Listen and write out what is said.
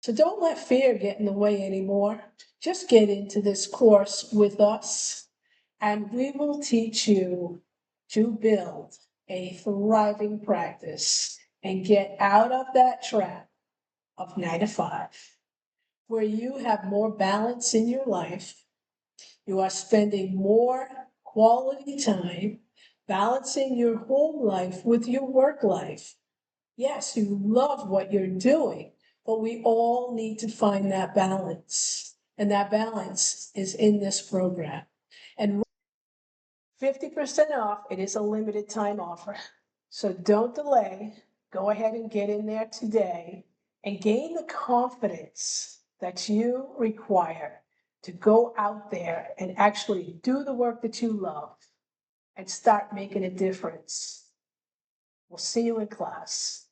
So don't let fear get in the way anymore. Just get into this course with us, and we will teach you to build a thriving practice and get out of that trap of 9 to 5, where you have more balance in your life. You are spending more quality time balancing your home life with your work life. Yes, you love what you're doing, but we all need to find that balance. And that balance is in this program. And 50% off, it is a limited time offer. So don't delay. Go ahead and get in there today and gain the confidence that you require to go out there and actually do the work that you love and start making a difference. We'll see you in class.